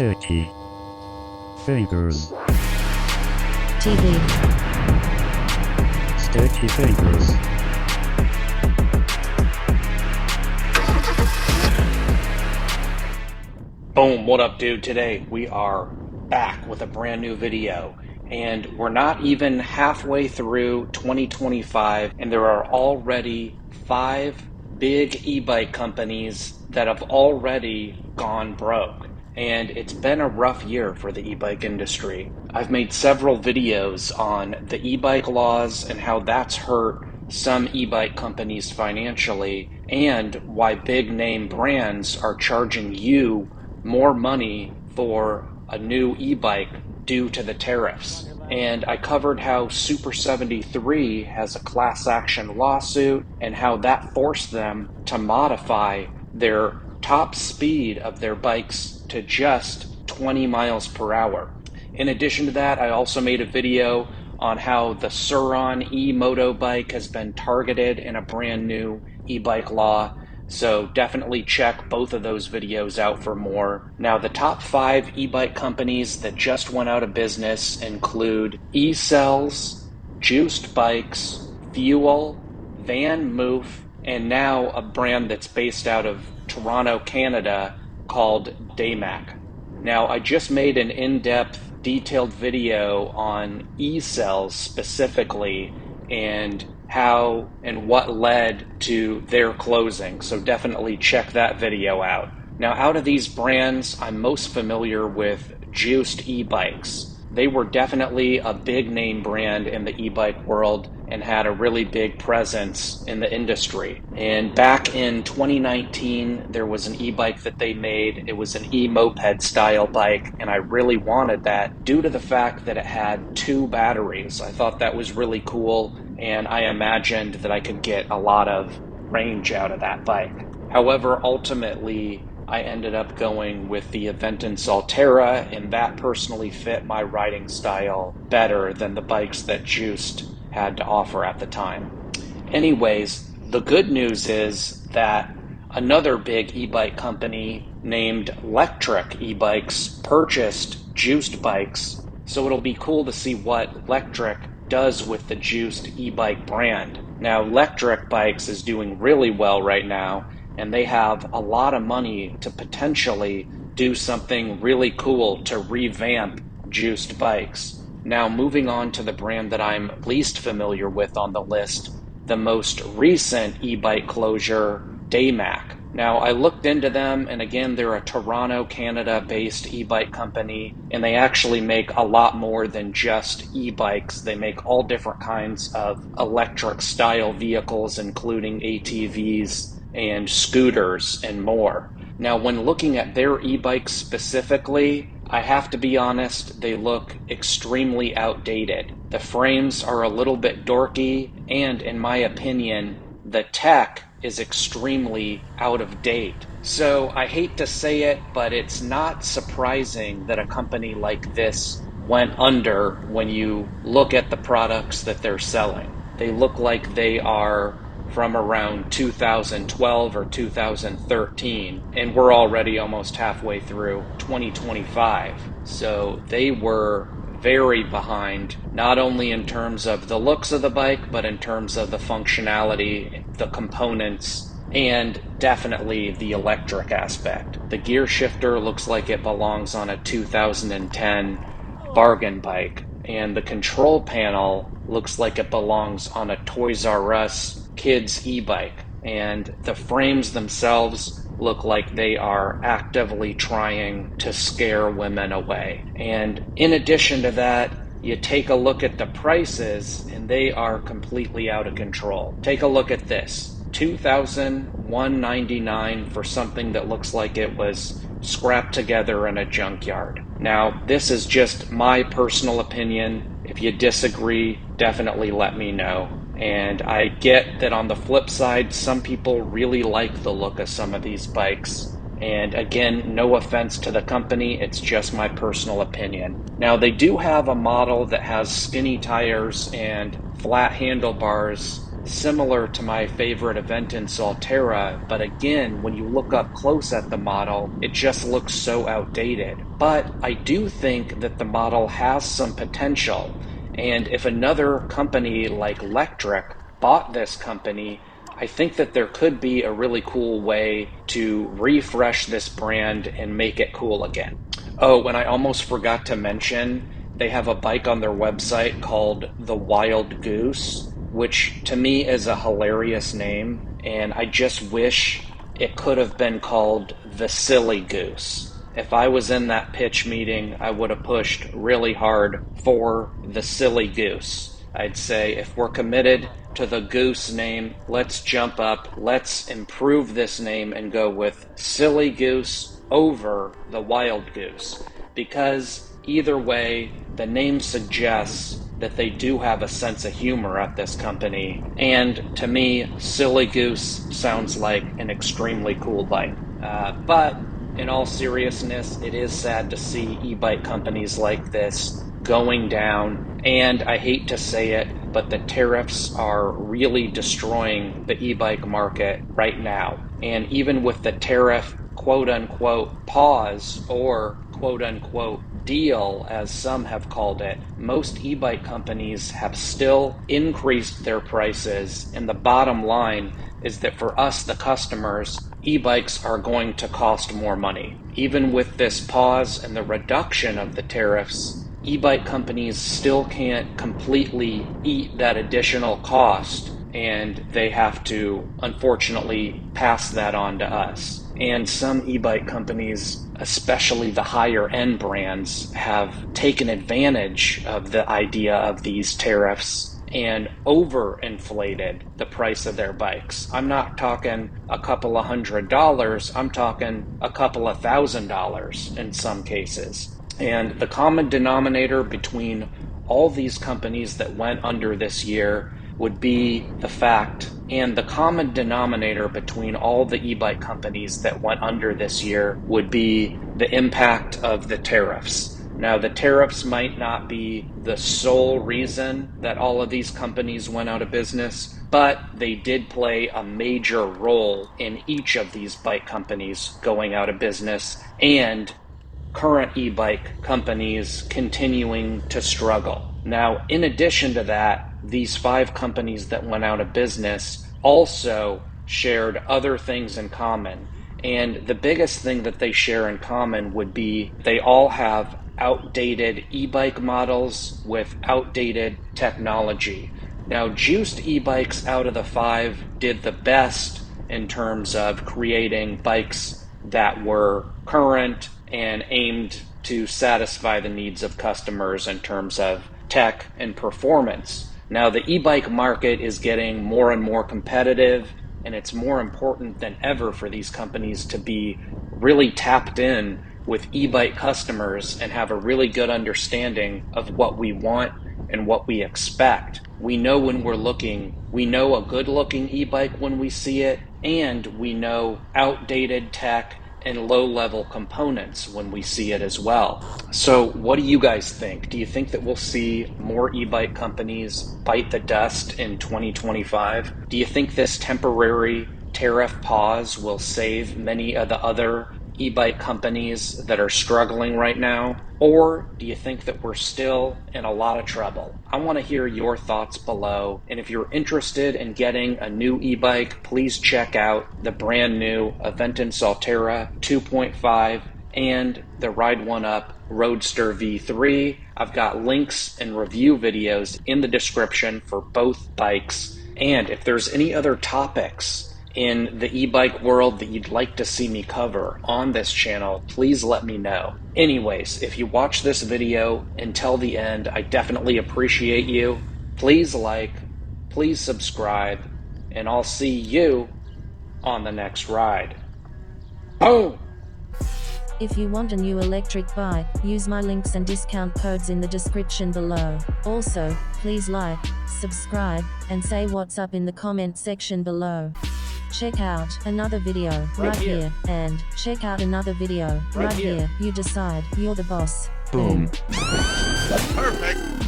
Sturdy Fingers TV Sturdy Fingers Boom, what up dude? Today we are back with a brand new video and we're not even halfway through 2025 and there are already 5 big e-bike companies that have already gone broke. And it's been a rough year for the e-bike industry. I've made several videos on the e-bike laws and how that's hurt some e-bike companies financially and why big name brands are charging you more money for a new e-bike due to the tariffs. And I covered how Super 73 has a class action lawsuit and how that forced them to modify their top speed of their bikes to just 20 miles per hour. In addition to that, I also made a video on how the Sur-Ron e-moto bike has been targeted in a brand new e-bike law. So definitely check both of those videos out for more. Now, the top 5 e-bike companies that just went out of business include eCells, Juiced Bikes, Fuel, Van Moof, and now a brand that's based out of Toronto, Canada called Daymac. Now, I just made an in-depth, detailed video on eCells specifically and how and what led to their closing. So definitely check that video out. Now, out of these brands, I'm most familiar with Juiced e-bikes. They were definitely a big name brand in the e-bike world and had a really big presence in the industry. And back in 2019, there was an e-bike that they made. It was an e-moped style bike, and I really wanted that due to the fact that it had 2 batteries. I thought that was really cool, and I imagined that I could get a lot of range out of that bike. However, ultimately, I ended up going with the Aventon Soltera, and that personally fit my riding style better than the bikes that Juiced had to offer at the time. Anyways, the good news is that another big e-bike company named Lectric e-bikes purchased Juiced bikes, so it'll be cool to see what Lectric does with the Juiced e-bike brand. Now, Lectric Bikes is doing really well right now, and they have a lot of money to potentially do something really cool to revamp Juiced bikes. Now, moving on to the brand that I'm least familiar with on the list, the most recent e-bike closure, Daymac. Now, I looked into them, and again, they're a Toronto, Canada-based e-bike company, and they actually make a lot more than just e-bikes. They make all different kinds of electric-style vehicles, including ATVs and scooters and more. Now, when looking at their e-bikes specifically, I have to be honest, they look extremely outdated. The frames are a little bit dorky, and in my opinion, the tech is extremely out of date. So I hate to say it, but it's not surprising that a company like this went under when you look at the products that they're selling. They look like they are from around 2012 or 2013, and we're already almost halfway through 2025. So they were very behind, not only in terms of the looks of the bike, but in terms of the functionality, the components, and definitely the electric aspect. The gear shifter looks like it belongs on a 2010 bargain bike, and the control panel looks like it belongs on a Toys R Us kids e-bike, and the frames themselves look like they are actively trying to scare women away. And in addition to that, you take a look at the prices and they are completely out of control. Take a look at this, $2,199 for something that looks like it was scrapped together in a junkyard. Now, this is just my personal opinion. If you disagree, definitely let me know. And I get that on the flip side, some people really like the look of some of these bikes. And again, no offense to the company, it's just my personal opinion. Now, they do have a model that has skinny tires and flat handlebars similar to my favorite Aventon Soltera, but again, when you look up close at the model, it just looks so outdated. But I do think that the model has some potential, and if another company like Lectric bought this company, I think that there could be a really cool way to refresh this brand and make it cool again. Oh, and I almost forgot to mention, they have a bike on their website called the Wild Goose, which to me is a hilarious name, and I just wish it could have been called the Silly Goose. If I was in that pitch meeting, I would have pushed really hard for the Silly Goose. I'd say if we're committed to the Goose name, let's jump up, let's improve this name and go with Silly Goose over the Wild Goose. Because either way, the name suggests that they do have a sense of humor at this company. And to me, Silly Goose sounds like an extremely cool bike. But in all seriousness, it is sad to see e-bike companies like this going down. And I hate to say it, but the tariffs are really destroying the e-bike market right now. And even with the tariff quote unquote pause or quote unquote deal, as some have called it, most e-bike companies have still increased their prices, and the bottom line is that for us, the customers, e-bikes are going to cost more money. Even with this pause and the reduction of the tariffs, e-bike companies still can't completely eat that additional cost, and they have to, unfortunately, pass that on to us. And some e-bike companies, especially the higher end brands, have taken advantage of the idea of these tariffs and overinflated the price of their bikes. I'm not talking a couple of $100, I'm talking a couple of $1,000 in some cases. And the common denominator between all these companies that went under this year would be the fact, and the common denominator between all the e-bike companies that went under this year would be the impact of the tariffs. Now, the tariffs might not be the sole reason that all of these companies went out of business, but they did play a major role in each of these bike companies going out of business and current e-bike companies continuing to struggle. Now, in addition to that, these 5 companies that went out of business also shared other things in common. And the biggest thing that they share in common would be they all have outdated e-bike models with outdated technology. Now, Juiced e-bikes out of the 5 did the best in terms of creating bikes that were current and aimed to satisfy the needs of customers in terms of tech and performance. Now, the e-bike market is getting more and more competitive, and it's more important than ever for these companies to be really tapped in with e-bike customers and have a really good understanding of what we want and what we expect. We know when we're looking, we know a good looking e-bike when we see it, and we know outdated tech and low-level components when we see it as well. So what do you guys think? Do you think that we'll see more e-bike companies bite the dust in 2025? Do you think this temporary tariff pause will save many of the other e-bike companies that are struggling right now? Or do you think that we're still in a lot of trouble? I want to hear your thoughts below. And if you're interested in getting a new e-bike, please check out the brand new Aventon Soltera 2.5 and the Ride1Up Roadster V3. I've got links and review videos in the description for both bikes. And if there's any other topics in the e-bike world that you'd like to see me cover on this channel, please let me know. Anyways, if you watch this video until the end, I definitely appreciate you. Please like, please subscribe, and I'll see you on the next ride. Boom! If you want a new electric bike, use my links and discount codes in the description below. Also, please like, subscribe, and say what's up in the comment section below. Check out another video right here, and check out another video right here. You decide, you're the boss. Boom. Perfect.